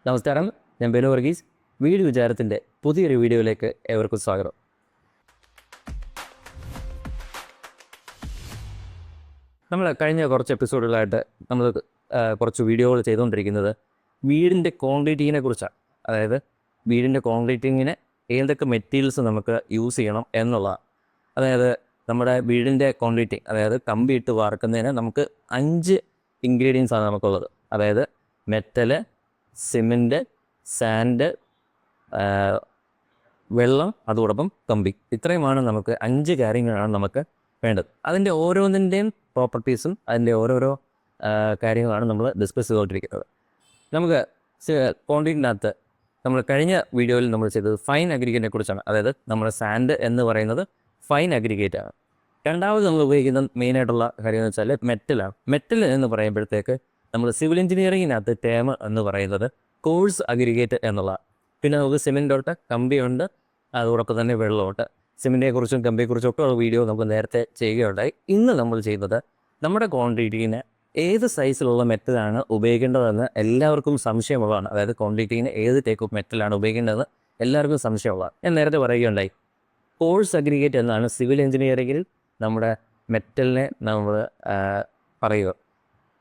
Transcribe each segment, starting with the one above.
നമസ്കാരം, ഞാൻ ബെനു വർഗീസ്. വീട് വിചാരത്തിൻ്റെ പുതിയൊരു വീഡിയോയിലേക്ക് ഏവർക്കും സ്വാഗതം. നമ്മൾ കഴിഞ്ഞ കുറച്ച് എപ്പിസോഡുകളായിട്ട് നമ്മൾ കുറച്ച് വീഡിയോകൾ ചെയ്തുകൊണ്ടിരിക്കുന്നത് വീടിൻ്റെ കോൺക്രീറ്റിങ്ങിനെ കുറിച്ചാണ്. അതായത് വീടിൻ്റെ കോൺക്രീറ്റിങ്ങിന് ഏതൊക്കെ മെറ്റീരിയൽസ് നമുക്ക് യൂസ് ചെയ്യണം എന്നുള്ളതാണ്. അതായത് നമ്മുടെ വീടിൻ്റെ കോൺക്രീറ്റിങ്, അതായത് കമ്പി ഇട്ട് വാർക്കുന്നതിന് നമുക്ക് 5 ഇൻഗ്രീഡിയൻസാണ് നമുക്കുള്ളത്. അതായത് മെറ്റല്, സിമെൻറ്റ്, സാൻഡ്, വെള്ളം, അതോടൊപ്പം കമ്പി. ഇത്രയുമാണ് നമുക്ക് 5 കാര്യങ്ങളാണ് നമുക്ക് വേണ്ടത്. അതിൻ്റെ ഓരോന്നിൻ്റെയും പ്രോപ്പർട്ടീസും അതിൻ്റെ ഓരോരോ കാര്യങ്ങളാണ് നമ്മൾ ഡിസ്കസ് ചെയ്തുകൊണ്ടിരിക്കുന്നത്. നമുക്ക് കോൺക്രീറ്റിനകത്ത് നമ്മൾ കഴിഞ്ഞ വീഡിയോയിൽ നമ്മൾ ചെയ്തത് ഫൈൻ അഗ്രിഗേറ്റിനെ കുറിച്ചാണ്. അതായത് നമ്മുടെ സാൻഡ് എന്ന് പറയുന്നത് ഫൈൻ അഗ്രിഗേറ്റ് ആണ്. രണ്ടാമത് നമ്മൾ ഉപയോഗിക്കുന്ന മെയിനായിട്ടുള്ള കാര്യം എന്ന് വെച്ചാൽ മെറ്റലാണ്. മെറ്റൽ എന്ന് പറയുമ്പോഴത്തേക്ക് നമ്മൾ സിവിൽ എഞ്ചിനീയറിങ്ങിനകത്ത് ടേം എന്ന് പറയുന്നത് കോഴ്സ് അഗ്രിഗേറ്റ് എന്നുള്ള. പിന്നെ നമുക്ക് സിമെൻറ്റോട്ട്, കമ്പിയുണ്ട്, അതോടൊപ്പം തന്നെ വെള്ളമുണ്ട്. സിമെൻറ്റിനെക്കുറിച്ചും കമ്പിയെക്കുറിച്ചും ഒക്കെ ഉള്ള വീഡിയോ നമുക്ക് നേരത്തെ ചെയ്യുകയുണ്ടായി. ഇന്ന് നമ്മൾ ചെയ്യുന്നത് നമ്മുടെ കോൺക്രീറ്റിങ്ങിന് ഏത് സൈസിലുള്ള മെറ്റലാണ് ഉപയോഗിക്കേണ്ടതെന്ന് എല്ലാവർക്കും സംശയമുള്ളതാണ്. അതായത് കോൺക്രീറ്റിങ്ങിന് ഏത് ടൈപ്പ് ഓഫ് മെറ്റലാണ് ഉപയോഗിക്കേണ്ടതെന്ന് എല്ലാവർക്കും സംശയമുള്ളതാണ്. ഞാൻ നേരത്തെ പറയുകയുണ്ടായി, കോഴ്സ് അഗ്രിഗേറ്റ് എന്നാണ് സിവിൽ എഞ്ചിനീയറിങ്ങിൽ നമ്മുടെ മെറ്റലിനെ നമ്മൾ പറയുക.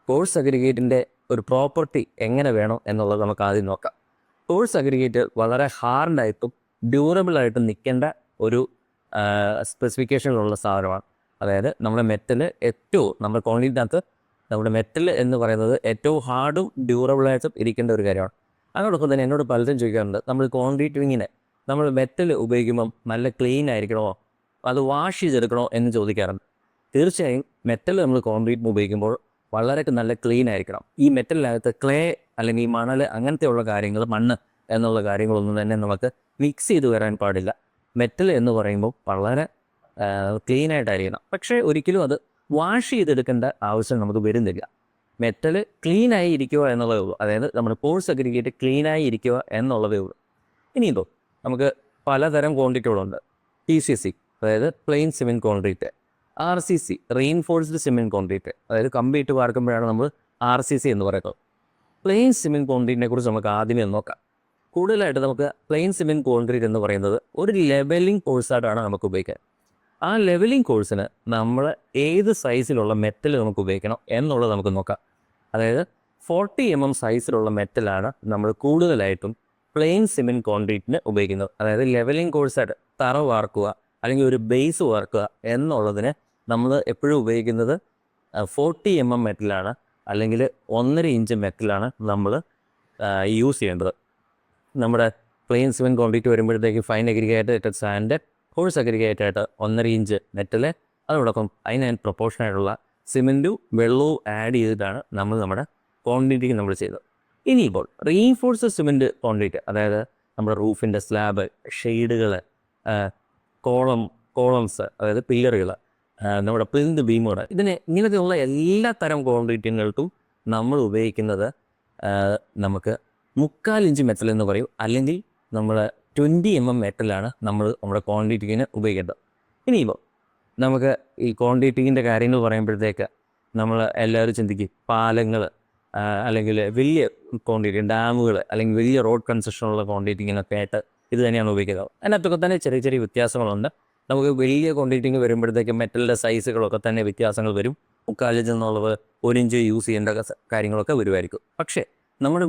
കോഴ്സ് അഗ്രിഗേറ്റിൻ്റെ ഒരു പ്രോപ്പർട്ടി എങ്ങനെ വേണം എന്നുള്ളത് നമുക്ക് ആദ്യം നോക്കാം. കോഴ്സ് അഗ്രിഗേറ്റ് വളരെ ഹാർഡായിട്ടും ഡ്യൂറബിളായിട്ടും നിൽക്കേണ്ട ഒരു സ്പെസിഫിക്കേഷനിലുള്ള സാധനമാണ്. അതായത് നമ്മുടെ മെറ്റൽ നമ്മുടെ കോൺക്രീറ്റിനകത്ത് നമ്മുടെ മെറ്റൽ എന്ന് പറയുന്നത് ഏറ്റവും ഹാർഡും ഡ്യൂറബിളായിട്ടും ഇരിക്കേണ്ട ഒരു കാര്യമാണ്. അതോടൊപ്പം തന്നെ എന്നോട് പലരും ചോദിക്കാറുണ്ട്, നമ്മൾ കോൺക്രീറ്റിങ്ങിന് നമ്മൾ മെറ്റൽ ഉപയോഗിക്കുമ്പം നല്ല ക്ലീൻ ആയിരിക്കണമോ, അത് വാഷ് ചെയ്തെടുക്കണോ എന്ന് ചോദിക്കാറുണ്ട്. തീർച്ചയായും മെറ്റൽ നമ്മൾ കോൺക്രീറ്റിന് ഉപയോഗിക്കുമ്പോൾ വളരെ നല്ല ക്ലീൻ ആയിരിക്കണം. ഈ മെറ്റലിനകത്ത് ക്ലേ അല്ലെങ്കിൽ മണൽ അങ്ങനത്തെയുള്ള കാര്യങ്ങൾ, മണ്ണ് എന്നുള്ള കാര്യങ്ങളൊന്നും തന്നെ നമുക്ക് മിക്സ് ചെയ്ത് വരാൻ പാടില്ല. മെറ്റൽ എന്ന് പറയുമ്പോൾ വളരെ ക്ലീനായിട്ടായിരിക്കണം. പക്ഷേ ഒരിക്കലും അത് വാഷ് ചെയ്തെടുക്കേണ്ട ആവശ്യം നമുക്ക് വരുന്നില്ല. മെറ്റൽ ക്ലീനായി ഇരിക്കുക എന്നുള്ളതേ ഉള്ളൂ. അതായത് നമ്മുടെ കോഴ്സ് അഗ്രിഗേറ്റ് ക്ലീനായി ഇരിക്കുക എന്നുള്ളതേ ഉള്ളൂ. ഇനിയിപ്പോൾ നമുക്ക് പലതരം കോൺക്രീറ്റുകളുണ്ട്. PCC, അതായത് plain cement concrete, RCC, reinforced cement concrete, അതായത് കമ്പി ഇട്ട് വാർക്കുമ്പോഴാണ് നമ്മൾ RCC എന്ന് പറയുന്നത്. പ്ലെയിൻ സിമെൻറ്റ് കോൺക്രീറ്റിനെ കുറിച്ച് നമുക്ക് ആദ്യമേ നോക്കാം. കൂടുതലായിട്ട് നമുക്ക് പ്ലെയിൻ സിമെൻറ്റ് കോൺക്രീറ്റ് എന്ന് പറയുന്നത് ഒരു ലെവലിംഗ് കോഴ്സായിട്ടാണ് നമുക്ക് ഉപയോഗിക്കുക. ആ ലെവലിംഗ് കോഴ്സിന് നമ്മൾ ഏത് സൈസിലുള്ള മെറ്റൽ നമുക്ക് ഉപയോഗിക്കണം എന്നുള്ളത് നമുക്ക് നോക്കാം. അതായത് 40 mm സൈസിലുള്ള മെറ്റലാണ് നമ്മൾ കൂടുതലായിട്ടും പ്ലെയിൻ സിമെൻറ്റ് കോൺക്രീറ്റിന് ഉപയോഗിക്കുന്നത്. അതായത് ലെവലിംഗ് കോഴ്സായിട്ട് തറ വാർക്കുക അല്ലെങ്കിൽ ഒരു ബേസ് വാർക്കുക എന്നുള്ളതിന് നമ്മൾ എപ്പോഴും ഉപയോഗിക്കുന്നത് 40 mm മെറ്റലാണ്, അല്ലെങ്കിൽ 1.5 ഇഞ്ച് മെറ്റലാണ് നമ്മൾ യൂസ് ചെയ്യേണ്ടത്. നമ്മുടെ പ്ലെയിൻ സിമെൻറ്റ് കോൺക്രീറ്റ് വരുമ്പോഴത്തേക്ക് fine aggregate sand, coarse aggregate ആയിട്ട് 1.5 ഇഞ്ച് മെറ്റൽ, അതോടൊപ്പം അതിന് പ്രൊപ്പോർഷനായിട്ടുള്ള സിമെൻറ്റും വെള്ളവും ആഡ് ചെയ്തിട്ടാണ് നമ്മൾ നമ്മുടെ കോൺക്രീറ്റിങ് നമ്മൾ ചെയ്തത്. ഇനിയിപ്പോൾ റീഇൻഫോഴ്സ്ഡ് സിമെൻറ്റ് കോൺക്രീറ്റ്, അതായത് നമ്മുടെ റൂഫിൻ്റെ സ്ലാബ്, ഷെയ്ഡുകൾ, കോളംസ്, അതായത് പില്ലറുകൾ, നമ്മുടെ പ്ലിന്ത് ബീമുകൾ, ഇങ്ങനത്തെയുള്ള എല്ലാ തരം കോൺക്രീറ്റുകൾക്കും നമ്മൾ ഉപയോഗിക്കുന്നത് നമുക്ക് 3/4 ഇഞ്ച് മെറ്റൽ എന്ന് പറയും, അല്ലെങ്കിൽ നമ്മൾ 20 mm മെറ്റലാണ് നമ്മൾ നമ്മുടെ കോൺക്രീറ്റിങ്ങിന് ഉപയോഗിക്കേണ്ടത്. ഇനിയിപ്പോൾ നമുക്ക് ഈ കോൺക്രീറ്റിങ്ങിൻ്റെ കാര്യങ്ങൾ പറയുമ്പോഴത്തേക്ക് നമ്മൾ എല്ലാവരും ചിന്തിക്കും പാലങ്ങൾ, അല്ലെങ്കിൽ വലിയ കോൺക്രീറ്റ് ഡാമുകൾ, അല്ലെങ്കിൽ വലിയ റോഡ് കൺസ്ട്രക്ഷനുള്ള കോൺക്രീറ്റിങ്ങിനൊക്കെ ആയിട്ട് ഇത് തന്നെയാണ് ഉപയോഗിക്കുന്നത്. അതിനകത്തൊക്കെ തന്നെ ചെറിയ ചെറിയ വ്യത്യാസങ്ങളുണ്ട്. നമുക്ക് വലിയ കോൺക്രീറ്റിങ് വരുമ്പോഴത്തേക്ക് മെറ്റലിൻ്റെ സൈസുകളൊക്കെ തന്നെ വ്യത്യാസങ്ങൾ വരും. 3/4 ഇഞ്ച് എന്നുള്ളത് 1 ഇഞ്ച് യൂസ് ചെയ്യേണ്ട കാര്യങ്ങളൊക്കെ വരുമായിരിക്കും. പക്ഷേ നമ്മുടെ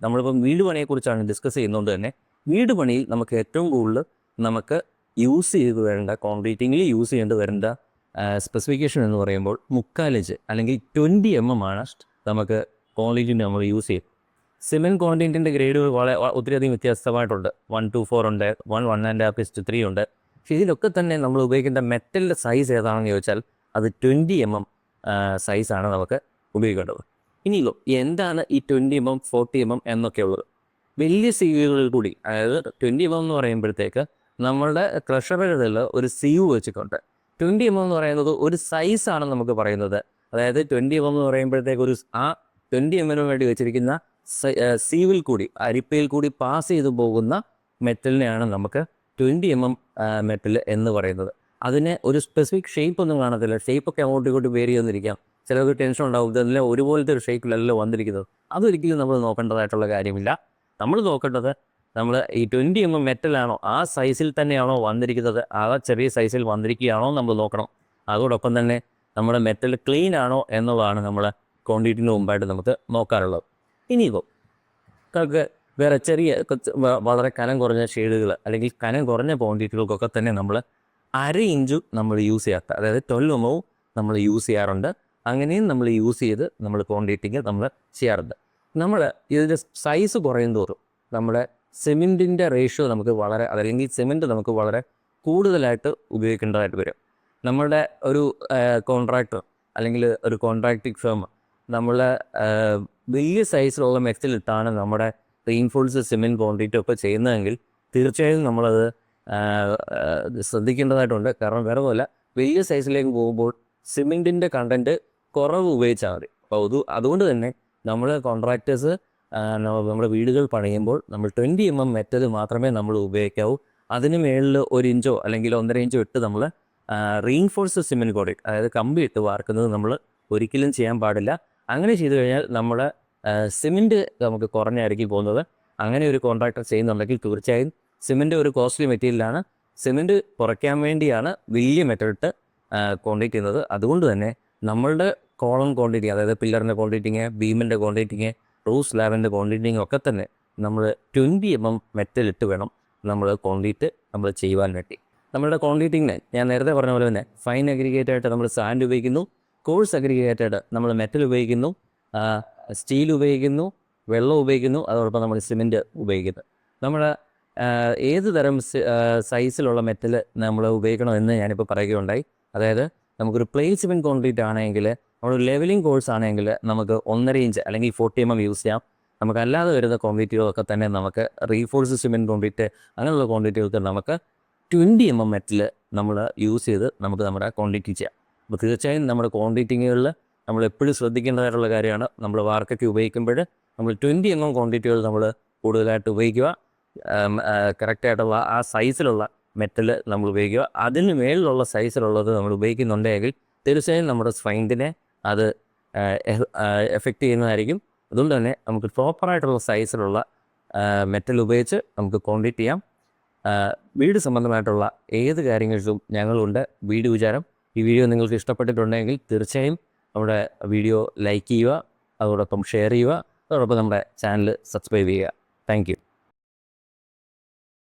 നമ്മളിപ്പം വീട് പണിയെക്കുറിച്ചാണ് ഡിസ്കസ് ചെയ്യുന്നതുകൊണ്ട് തന്നെ വീട് പണിയിൽ നമുക്ക് ഏറ്റവും കൂടുതൽ നമുക്ക് യൂസ് ചെയ്ത് വരേണ്ട, കോൺക്രീറ്റിങ്ങിൽ യൂസ് ചെയ്യേണ്ടി വരേണ്ട സ്പെസിഫിക്കേഷൻ എന്ന് പറയുമ്പോൾ 3/4 ഇഞ്ച് അല്ലെങ്കിൽ 20 mm ആണ് നമുക്ക് കോൺക്രീറ്റിന് നമ്മൾ യൂസ് ചെയ്യും. സിമെൻറ്റ് കോൺക്രീറ്റിൻ്റെ ഗ്രേഡുകൾ ഒത്തിരിയധികം വ്യത്യസ്തമായിട്ടുണ്ട്. 1 to 4 ഉണ്ട്, 1 1.5:3 ഉണ്ട്. പക്ഷേ ഇതിലൊക്കെ തന്നെ നമ്മൾ ഉപയോഗിക്കേണ്ട മെറ്റലിൻ്റെ സൈസ് ഏതാണെന്ന് ചോദിച്ചാൽ അത് 20 mm സൈസാണ് നമുക്ക് ഉപയോഗിക്കേണ്ടത്. ഇനിയില്ലോ എന്താണ് ഈ 20 mm 40 mm എന്നൊക്കെ ഉള്ളത്? വലിയ സീവുകളിൽ കൂടി, അതായത് 20 mm എന്ന് പറയുമ്പോഴത്തേക്ക് നമ്മളുടെ ക്രഷറുകളിൽ ഒരു സീവ് വെച്ചിട്ടുണ്ട്. 20 mm എന്ന് പറയുന്നത് ഒരു സൈസാണ് നമുക്ക് പറയുന്നത്. അതായത് 20 mm എന്ന് പറയുമ്പോഴത്തേക്ക് ആ 20 mm വേണ്ടി വെച്ചിരിക്കുന്ന സീവിൽ കൂടി, അരിപ്പയിൽ കൂടി പാസ് ചെയ്തു പോകുന്ന മെറ്റലിനെയാണ് നമുക്ക് 20 mm മെറ്റൽ എന്ന് പറയുന്നത്. അതിന് ഒരു സ്പെസിഫിക് ഷേപ്പ് ഒന്നും കാണത്തില്ല. ഷേപ്പൊക്കെ അങ്ങോട്ടും ഇങ്ങോട്ടും വേരി ചെയ്തിരിക്കാം. ചിലർക്ക് ടെൻഷൻ ഉണ്ടാവും, ഇതെല്ലാം ഒരുപോലത്തെ ഒരു ഷേപ്പിലല്ലോ വന്നിരിക്കുന്നത്. അതൊരിക്കലും നമ്മൾ നോക്കേണ്ടതായിട്ടുള്ള കാര്യമില്ല. നമ്മൾ നോക്കേണ്ടത് നമ്മൾ ഈ 20 മെറ്റലാണോ ആ സൈസിൽ തന്നെയാണോ വന്നിരിക്കുന്നത്, ആ ചെറിയ സൈസിൽ വന്നിരിക്കുകയാണോ നമ്മൾ നോക്കണം. അതോടൊപ്പം തന്നെ നമ്മുടെ മെറ്റൽ ക്ലീൻ ആണോ എന്നുള്ളതാണ് നമ്മൾ ക്വാണ്ടിറ്റിന് മുമ്പായിട്ട് നമുക്ക് നോക്കാറുള്ളത്. ഇനിയിപ്പോൾ നമുക്ക് വേറെ ചെറിയ വളരെ കനം കുറഞ്ഞ ഷെയ്ഡുകൾ അല്ലെങ്കിൽ കനം കുറഞ്ഞ ക്വാണ്ടിറ്റികൾക്കൊക്കെ തന്നെ നമ്മൾ 1/2 ഇഞ്ച് നമ്മൾ യൂസ് ചെയ്യാത്ത, അതായത് 12 mm നമ്മൾ യൂസ് ചെയ്യാറുണ്ട്. അങ്ങനെയും നമ്മൾ യൂസ് ചെയ്ത് നമ്മൾ ക്വാണ്ടിറ്റിക്ക് നമ്മൾ ചെയ്യാറുണ്ട്. നമ്മൾ ഇതിൻ്റെ സൈസ് കുറയും തോറും നമ്മുടെ സിമെൻറ്റിൻ്റെ റേഷ്യോ നമുക്ക് വളരെ, അതല്ലെങ്കിൽ സിമെൻറ്റ് നമുക്ക് വളരെ കൂടുതലായിട്ട് ഉപയോഗിക്കേണ്ടതായിട്ട് വരും. നമ്മളുടെ ഒരു കോൺട്രാക്ടർ അല്ലെങ്കിൽ ഒരു കോൺട്രാക്ടിങ് ഫേം നമ്മൾ വലിയ സൈസിലുള്ള മെറ്റലിട്ടാണ് നമ്മുടെ റീൻഫോഴ്സ് സിമെൻറ്റ് ക്വാണ്ടിറ്റി ഒക്കെ ചെയ്യുന്നതെങ്കിൽ തീർച്ചയായും നമ്മളത് ശ്രദ്ധിക്കേണ്ടതായിട്ടുണ്ട്. കാരണം വേറെ പോലെ വലിയ സൈസിലേക്ക് പോകുമ്പോൾ സിമെൻറ്റിൻ്റെ കണ്ടൻറ്റ് കുറവ് ഉപയോഗിച്ചാൽ മതി. അപ്പോൾ അതുകൊണ്ട് തന്നെ നമ്മൾ കോൺട്രാക്ടേഴ്സ് നമ്മുടെ വീടുകൾ പണിയുമ്പോൾ നമ്മൾ 20 mm മെറ്റൽ മാത്രമേ നമ്മൾ ഉപയോഗിക്കാവൂ. അതിന് മേളിൽ 1 ഇഞ്ചോ അല്ലെങ്കിൽ 1.5 ഇഞ്ചോ ഇട്ട് നമ്മൾ റീൻഫോഴ്സ് സിമെൻറ്റ് കോഡിങ്, അതായത് കമ്പി ഇട്ട് വാർക്കുന്നത് നമ്മൾ ഒരിക്കലും ചെയ്യാൻ പാടില്ല. അങ്ങനെ ചെയ്തു കഴിഞ്ഞാൽ നമ്മുടെ സിമെൻറ്റ് നമുക്ക് കുറഞ്ഞായിരിക്കും പോകുന്നത്. അങ്ങനെ ഒരു കോൺട്രാക്ടർ ചെയ്യുന്നുണ്ടെങ്കിൽ തീർച്ചയായും സിമെൻറ്റ് ഒരു കോസ്റ്റ്ലി മെറ്റീരിയലാണ്. സിമെൻറ്റ് കുറയ്ക്കാൻ വേണ്ടിയാണ് വലിയ മെറ്റലിട്ട് കോൺക്രീറ്റ് ചെയ്യുന്നത്. അതുകൊണ്ട് തന്നെ നമ്മളുടെ കോളം ക്വാണ്ടിറ്റി, അതായത് പില്ലറിൻ്റെ ക്വാണ്ടിറ്റിങ്, ബീമിൻ്റെ ക്വാണ്ടിറ്റിങ്, റൂഫ് സ്ലാബിൻ്റെ ക്വാണ്ടിറ്റിങ് ഒക്കെ തന്നെ നമ്മൾ 20 mm മെറ്റലിട്ട് വേണം നമ്മൾ കോൺക്രീറ്റ് നമ്മൾ ചെയ്യുവാൻ വേണ്ടി. നമ്മളുടെ കോൺക്രീറ്റിങ്ങിന് ഞാൻ നേരത്തെ പറഞ്ഞ പോലെ തന്നെ ഫൈൻ അഗ്രിഗേറ്റായിട്ട് നമ്മൾ സാൻഡ് ഉപയോഗിക്കുന്നു, കോഴ്സ് അഗ്രിഗേറ്റായിട്ട് നമ്മൾ മെറ്റൽ ഉപയോഗിക്കുന്നു, സ്റ്റീൽ ഉപയോഗിക്കുന്നു, വെള്ളം ഉപയോഗിക്കുന്നു, അതോടൊപ്പം നമ്മൾ സിമെൻറ്റ് ഉപയോഗിക്കുന്നു. നമ്മൾ ഏത് തരം സൈസിലുള്ള മെറ്റൽ നമ്മൾ ഉപയോഗിക്കണമെന്ന് ഞാനിപ്പോൾ പറയുകയുണ്ടായി. അതായത് നമുക്കൊരു പ്ലെയിൻ സിമെൻറ്റ് കോൺക്രീറ്റ് ആണെങ്കിൽ, നമ്മളൊരു ലെവലിംഗ് കോഴ്സ് ആണെങ്കിൽ നമുക്ക് 1.5 ഇഞ്ച് അല്ലെങ്കിൽ 40 mm യൂസ് ചെയ്യാം. നമുക്കല്ലാതെ വരുന്ന ക്വാണ്ടിറ്റികളൊക്കെ തന്നെ നമുക്ക് റീഫോഴ്സ് സിമെൻറ്റ് കോൺക്രീറ്റ് അങ്ങനെയുള്ള ക്വാണ്ടിറ്റികൾക്ക് നമുക്ക് 20 mm മെറ്റൽ നമ്മൾ യൂസ് ചെയ്ത് നമുക്ക് നമ്മുടെ ക്വാണ്ടിറ്റി ചെയ്യാം. അപ്പോൾ തീർച്ചയായും നമ്മുടെ ക്വാണ്ടിറ്റിങ്ങുകളിൽ നമ്മൾ എപ്പോഴും ശ്രദ്ധിക്കേണ്ടതായിട്ടുള്ള കാര്യമാണ്. നമ്മൾ വാർക്കൊക്കെ ഉപയോഗിക്കുമ്പോൾ നമ്മൾ 20 mm ക്വാണ്ടിറ്റികൾ നമ്മൾ കൂടുതലായിട്ട് ഉപയോഗിക്കുക. കറക്റ്റായിട്ടുള്ള ആ സൈസിലുള്ള മെറ്റൽ നമ്മൾ ഉപയോഗിക്കുക. അതിന് മേളിലുള്ള സൈസിലുള്ളത് നമ്മൾ ഉപയോഗിക്കുന്നുണ്ടെങ്കിൽ തീർച്ചയായും നമ്മുടെ സ്ട്രെങ്തിനെ അത് എഫക്റ്റ് ചെയ്യുന്നതായിരിക്കും. അതുകൊണ്ട് തന്നെ നമുക്ക് പ്രോപ്പറായിട്ടുള്ള സൈസിലുള്ള മെറ്റൽ ഉപയോഗിച്ച് നമുക്ക് കോൺക്രീറ്റ് ചെയ്യാം. വീട് സംബന്ധമായിട്ടുള്ള ഏത് കാര്യങ്ങളിലും ഞങ്ങളുണ്ട്. വീട് വിചാരം. ഈ വീഡിയോ നിങ്ങൾക്ക് ഇഷ്ടപ്പെട്ടിട്ടുണ്ടെങ്കിൽ തീർച്ചയായും നമ്മുടെ വീഡിയോ ലൈക്ക് ചെയ്യുക, അതോടൊപ്പം ഷെയർ ചെയ്യുക, അതോടൊപ്പം നമ്മുടെ ചാനൽ സബ്സ്ക്രൈബ് ചെയ്യുക. Thank you.